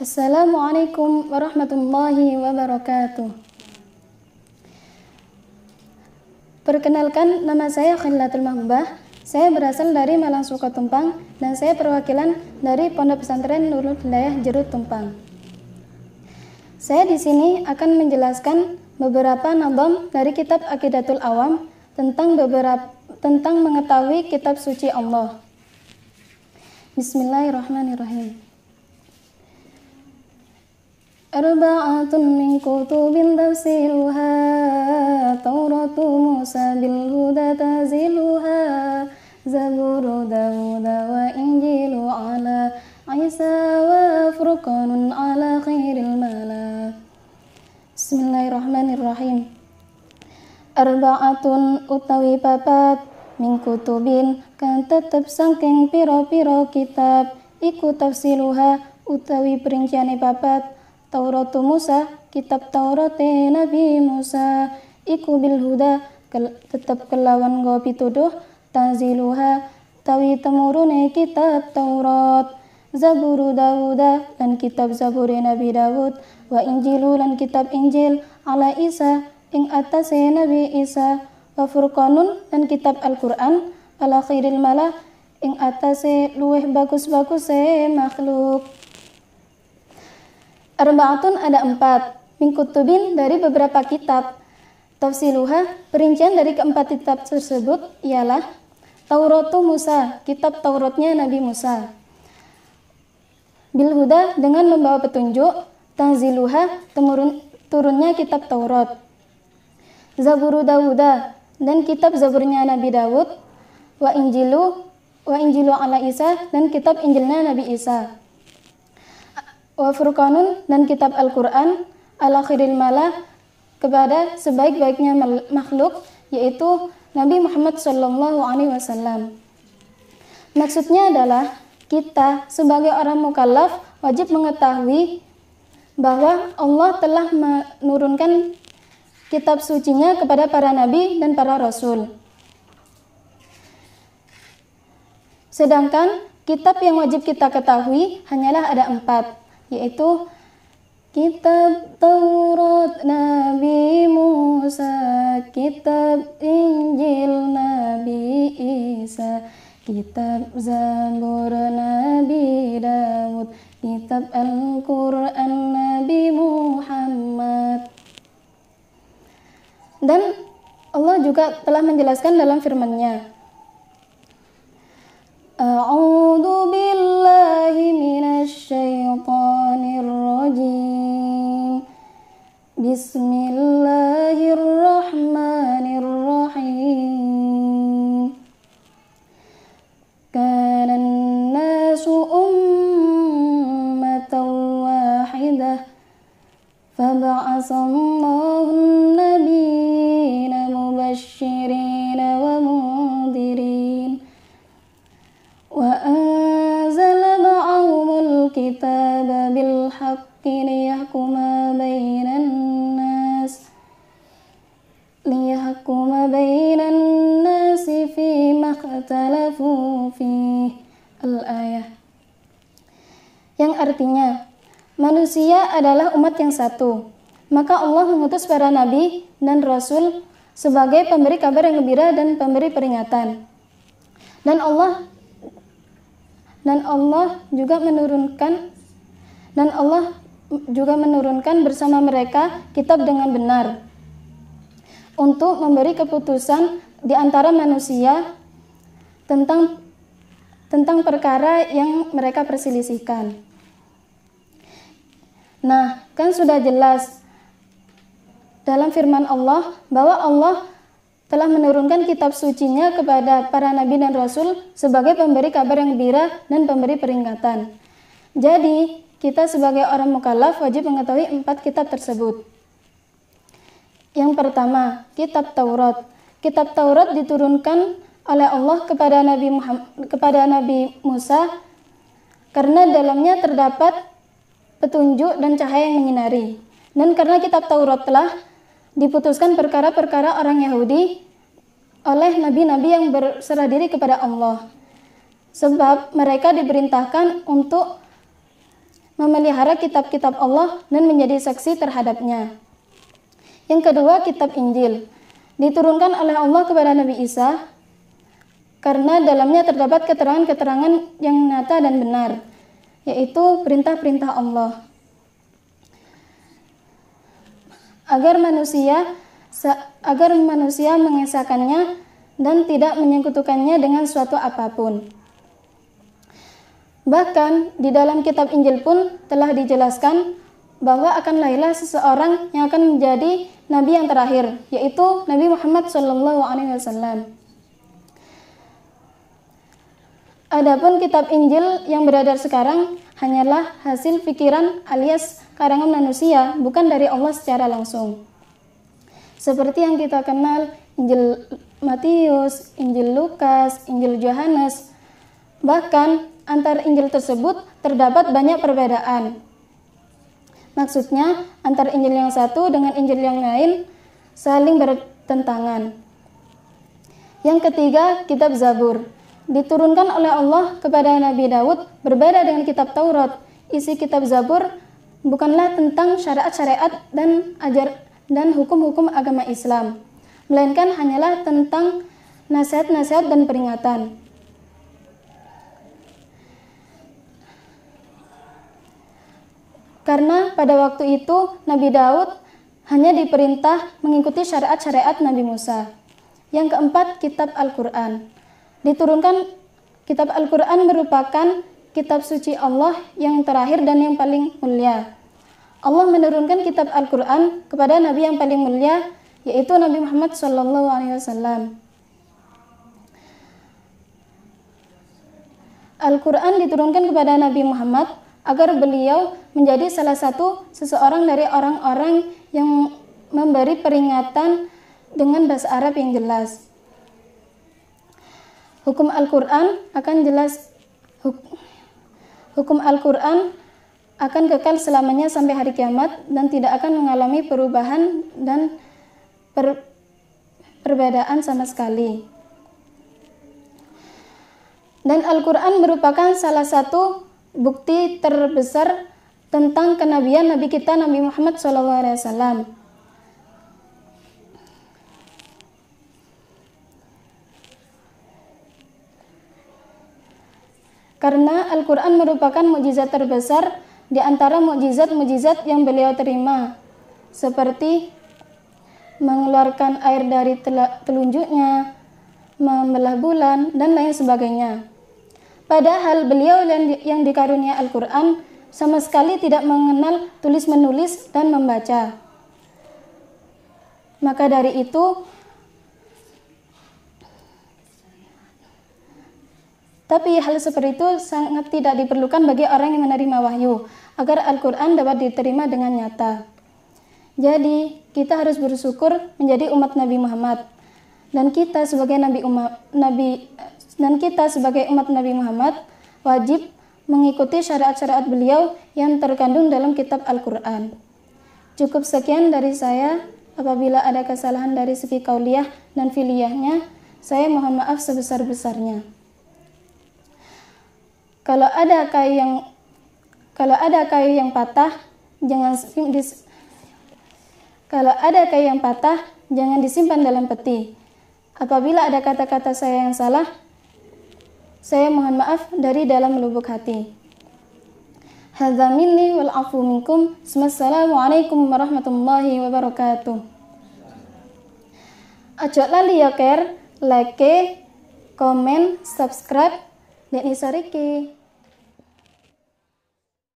Assalamualaikum warahmatullahi wabarakatuh. Perkenalkan, nama saya Khailatul Mahbubah. Saya berasal dari Malang Sukatumpang dan saya perwakilan dari Pondok Pesantren Nurul Hidayah Jerut Tumpang. Saya di sini akan menjelaskan beberapa nadham dari kitab Aqidatul Awam tentang mengetahui kitab suci Allah. Bismillahirrahmanirrahim. Arba'atun min kutubin tafsiluha Tauratu Musa bil huda taziluha Zaburu Dawuda wa Injilu ala Isa wa Furqanun ala khairil mala. Bismillahirrahmanirrahim. Arba'atun utawi papat min kutubin kan tetep sangking piro-piro kitab iku tafsiluha utawi perinciane papat Tauratu Musa, kitab Taurate Nabi Musa, iku bil huda, tetap kelawan go pituduh, tanziluha, tawi temurune kitab Taurat, Zaburu Dawuda, dan kitab Zaburi Nabi Dawud, wa Injilu, dan kitab Injil, ala Isa, ing atase Nabi Isa, wa Furqanun, dan kitab Al-Quran, ala khairil mala, ing atase luweh bagus-baguse makhluk. Arba'atun ada 4, min kutubin dari beberapa kitab. Tafsiluha, perincian dari keempat kitab tersebut ialah Tauratu Musa, kitab Tauratnya Nabi Musa. Bil huda, dengan membawa petunjuk. Tanziluha, turunnya kitab Taurat. Zaburu Dawuda, dan kitab Zaburnya Nabi Dawud. Wa Injilu ala Isa, dan kitab Injilnya Nabi Isa. Wa Furqanun, dan kitab Al-Quran, ala khairil mala, kepada sebaik-baiknya makhluk, yaitu Nabi Muhammad SAW. Maksudnya adalah kita sebagai orang mukallaf wajib mengetahui bahwa Allah telah menurunkan kitab sucinya kepada para nabi dan para rasul. Sedangkan kitab yang wajib kita ketahui hanyalah ada 4, yaitu kitab Taurat Nabi Musa, kitab Injil Nabi Isa, kitab Zabur Nabi Dawud, kitab Al-Quran Nabi Muhammad. Dan Allah juga telah menjelaskan dalam firman-Nya, A'udzu billahi minasy syaithanir rajim. Bismillahirrahmanirrahim. Kana an-nasu ummatan wahidah fab'atsallahu an-nabiyyina mubashshirina wa mundhirin wa anzala ma'ahumul kitaba bil haqqi liyahkuma bainan nasi fi makhtalafu fi al-ayah, yang artinya manusia adalah umat yang satu, maka Allah mengutus para nabi dan rasul sebagai pemberi kabar yang gembira dan pemberi peringatan. Dan Allah juga menurunkan bersama mereka kitab dengan benar untuk memberi keputusan di antara manusia tentang perkara yang mereka perselisihkan. Nah, kan sudah jelas dalam firman Allah bahwa Allah telah menurunkan kitab sucinya kepada para nabi dan rasul sebagai pemberi kabar yang gembira dan pemberi peringatan. Jadi, kita sebagai orang mukallaf wajib mengetahui 4 kitab tersebut. Yang pertama, kitab Taurat. Kitab Taurat diturunkan oleh Allah kepada Nabi Musa karena dalamnya terdapat petunjuk dan cahaya yang menyinari. Dan karena kitab Taurat telah diputuskan perkara-perkara orang Yahudi oleh nabi-nabi yang berserah diri kepada Allah. Sebab mereka diperintahkan untuk memelihara kitab-kitab Allah dan menjadi saksi terhadapnya. Yang kedua, kitab Injil diturunkan oleh Allah kepada Nabi Isa karena dalamnya terdapat keterangan-keterangan yang nyata dan benar, yaitu perintah-perintah Allah, agar manusia mengesahkannya dan tidak menyekutukannya dengan suatu apapun. Bahkan di dalam kitab Injil pun telah dijelaskan bahwa akan lahirlah seseorang yang akan menjadi nabi yang terakhir, yaitu Nabi Muhammad SAW. Adapun kitab Injil yang beredar sekarang hanyalah hasil pikiran alias karangan manusia, bukan dari Allah secara langsung. Seperti yang kita kenal Injil Matius, Injil Lukas, Injil Yohanes. Bahkan antar Injil tersebut terdapat banyak perbedaan. Maksudnya antar Injil yang satu dengan Injil yang lain saling bertentangan. Yang ketiga, kitab Zabur diturunkan oleh Allah kepada Nabi Daud, berbeda dengan kitab Taurat. Isi kitab Zabur bukanlah tentang syariat-syariat dan hukum-hukum agama Islam, melainkan hanyalah tentang nasihat-nasihat dan peringatan. Karena pada waktu itu Nabi Daud hanya diperintah mengikuti syariat-syariat Nabi Musa. Yang keempat, kitab Al-Quran. Diturunkan kitab Al-Quran merupakan kitab suci Allah yang terakhir dan yang paling mulia. Allah menurunkan kitab Al-Quran kepada Nabi yang paling mulia, yaitu Nabi Muhammad SAW. Al-Quran diturunkan kepada Nabi Muhammad agar beliau menjadi salah satu seseorang dari orang-orang yang memberi peringatan dengan bahasa Arab yang jelas. Hukum Al-Quran akan kekal selamanya sampai hari kiamat dan tidak akan mengalami perubahan dan perbedaan sama sekali. Dan Al-Quran merupakan salah satu bukti terbesar tentang kenabian Nabi kita Nabi Muhammad SAW. Karena Al-Quran merupakan mukjizat terbesar di antara mukjizat-mukjizat yang beliau terima, seperti mengeluarkan air dari telunjuknya, membelah bulan, dan lain sebagainya. Padahal beliau yang dikarunia Al-Quran sama sekali tidak mengenal tulis-menulis dan membaca. Maka dari itu, tapi hal seperti itu sangat tidak diperlukan bagi orang yang menerima wahyu, agar Al-Quran dapat diterima dengan nyata. Jadi, kita harus bersyukur menjadi umat Nabi Muhammad. Dan kita sebagai umat Nabi Muhammad wajib mengikuti syariat-syariat beliau yang terkandung dalam kitab Al-Quran. Cukup sekian dari saya. Apabila ada kesalahan dari segi kauliyah dan filiyahnya, saya mohon maaf sebesar-besarnya. Kalau ada kayu yang patah, jangan disimpan dalam peti. Apabila ada kata-kata saya yang salah, saya mohon maaf dari dalam lubuk hati. Hadza minni wal afu minkum. Assalamualaikum warahmatullahi wabarakatuh. Aja lali ya, like, komen, subscribe, dan isariki.